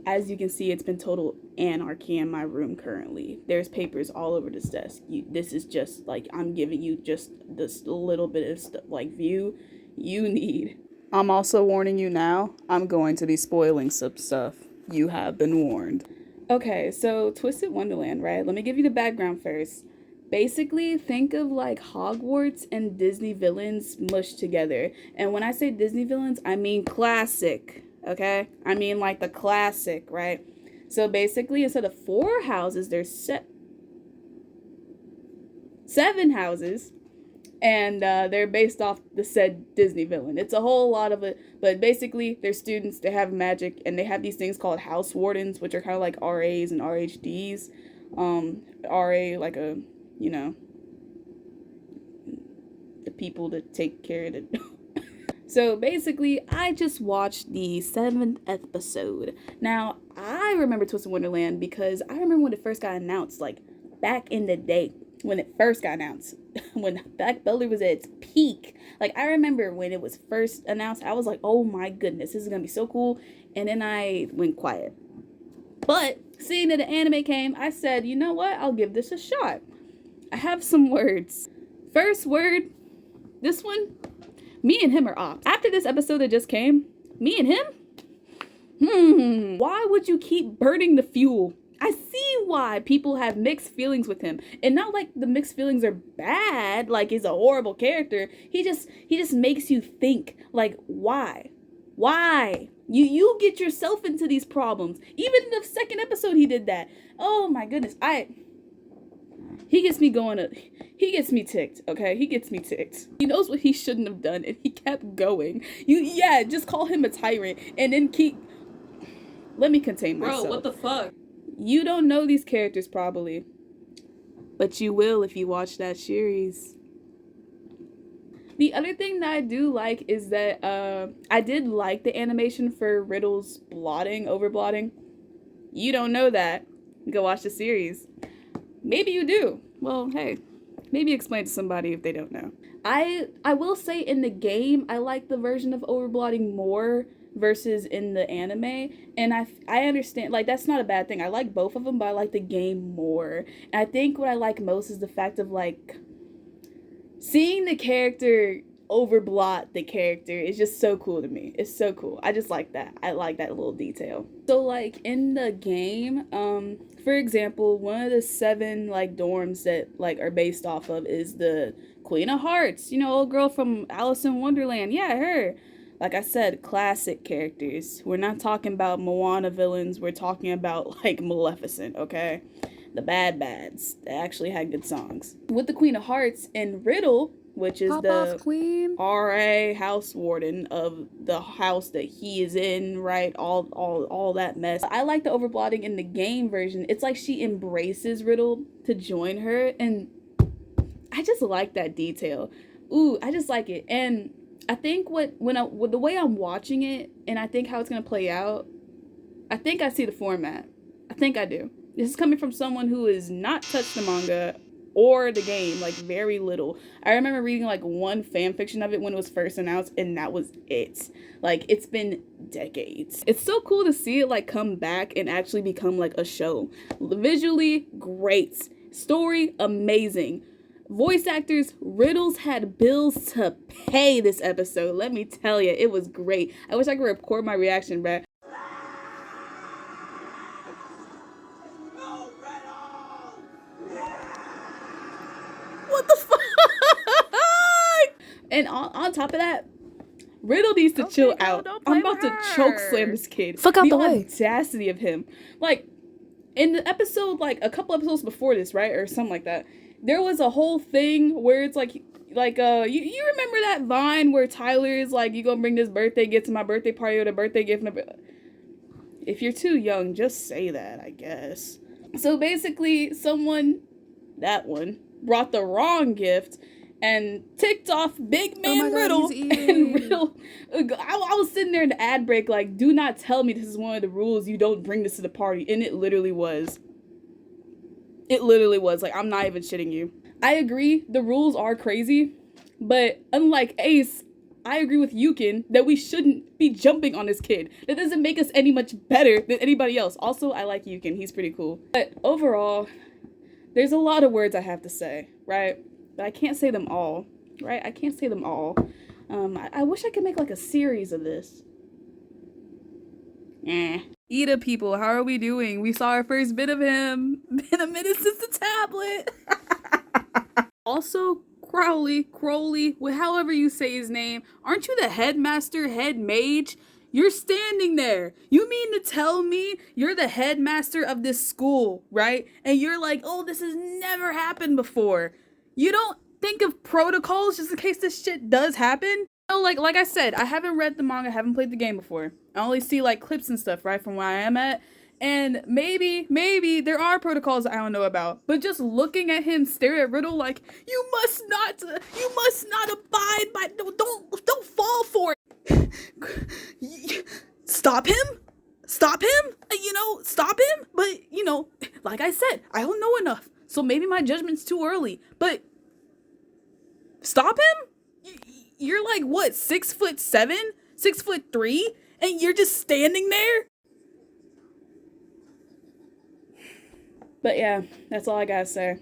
as you can see, it's been total anarchy in my room currently. There's papers all over this desk. This is just like, I'm giving you just this little bit of like view you need. I'm also warning you now, I'm going to be spoiling some stuff. You have been warned. Okay, so Twisted Wonderland, right? Let me give you the background first. Basically, think of like Hogwarts and Disney villains mushed together. And when I say Disney villains, I mean classic, okay? I mean like the classic, right? So basically, instead of 4 houses, there's 7 houses. And they're based off the said Disney villain. It's a whole lot of it, but basically they're students, they have magic, and they have these things called house wardens, which are kind of like RAs and RHDs. RA, like a, you know, the people that take care of it. So basically, I just watched the 7th episode. Now, I remember Twisted Wonderland because I remember when it first got announced, like, back in the day. When it first got announced, when Black Belly was at its peak. Like, I remember when it was first announced, I was like, oh my goodness, this is gonna be so cool. And then I went quiet. But seeing that the anime came, I said, you know what, I'll give this a shot. I have some words. First word, this one, me and him are off. After this episode that just came, me and him? Why would you keep burning the fuel? I see why people have mixed feelings with him. And not like the mixed feelings are bad, like he's a horrible character. He just makes you think, like, why? Why? You get yourself into these problems. Even in the 2nd episode he did that. Oh my goodness. He gets me going. He gets me ticked, okay? He gets me ticked. He knows what he shouldn't have done, and he kept going. Just call him a tyrant, and then let me contain myself. Bro, what the fuck? You don't know these characters probably, but you will if you watch that series. The other thing that I do like is that I did like the animation for Riddle's overblotting. You don't know that. Go watch the series. Maybe you do. Well, hey, maybe explain to somebody if they don't know. I will say in the game, I like the version of overblotting more versus in the anime, and I understand, like, that's not a bad thing. I like both of them, but I like the game more. And I think what I like most is the fact of, like, seeing the character overblot the character is just so cool to me. It's so cool. I just like that. I like that little detail. So, like, in the game, for example, one of the 7, like, dorms that, like, are based off of is the Queen of Hearts, you know, old girl from Alice in Wonderland. Yeah, her. Like I said, classic characters. We're not talking about Moana villains. We're talking about, like, Maleficent, okay? The bad bads. They actually had good songs. With the Queen of Hearts and Riddle, which is the Queen. RA house warden of the house that he is in, right? All that mess. I like the overblotting in the game version. It's like she embraces Riddle to join her, and I just like that detail. Ooh, I just like it. And I think with the way I'm watching it, and I think how it's gonna play out, I think I see the format. I think I do. This is coming from someone who has not touched the manga or the game, like, very little. I remember reading, like, one fan fiction of it when it was first announced, and that was it. Like, it's been decades. It's so cool to see it, like, come back and actually become, like, a show. Visually, great. Story, amazing. Voice actors, Riddles had bills to pay this episode. Let me tell you, it was great. I wish I could record my reaction, bruh. What the fuck? And on top of that, Riddle needs to chill out. I'm about to choke slam this kid. Fuck out the way. The audacity of him. Like, in the episode, like, a couple episodes before this, right? Or something like that. There was a whole thing where it's like, you remember that Vine where Tyler is like, you gonna bring this birthday gift to my birthday party or the birthday gift? If you're too young, just say that, I guess. So basically, that one, brought the wrong gift and ticked off Big Man Riddle. And Riddle, I was sitting there in the ad break like, do not tell me this is one of the rules, you don't bring this to the party. And it literally was. It literally was. Like, I'm not even shitting you. I agree, the rules are crazy, but unlike Ace, I agree with Yukin that we shouldn't be jumping on this kid. That doesn't make us any much better than anybody else. Also, I like Yukin. He's pretty cool. But overall, there's a lot of words I have to say, right? But I can't say them all, right? I can't say them all. I wish I could make like a series of this. Ida people, how are we doing? We saw our first bit of him. Been a minute since the tablet. Also, Crowley, however you say his name, aren't you the headmaster, head mage? You're standing there. You mean to tell me you're the headmaster of this school, right? And you're like, oh, this has never happened before. You don't think of protocols just in case this shit does happen? No, like I said, I haven't read the manga, I haven't played the game before. I only see like clips and stuff, right, from where I am at. And maybe there are protocols I don't know about. But just looking at him stare at Riddle like, you must not abide by, don't fall for it. Stop him? Stop him? Stop him? But, like I said, I don't know enough. So maybe my judgment's too early. But stop him? You're like, what, 6'7", 6'3", and you're just standing there? But yeah, that's all I gotta say.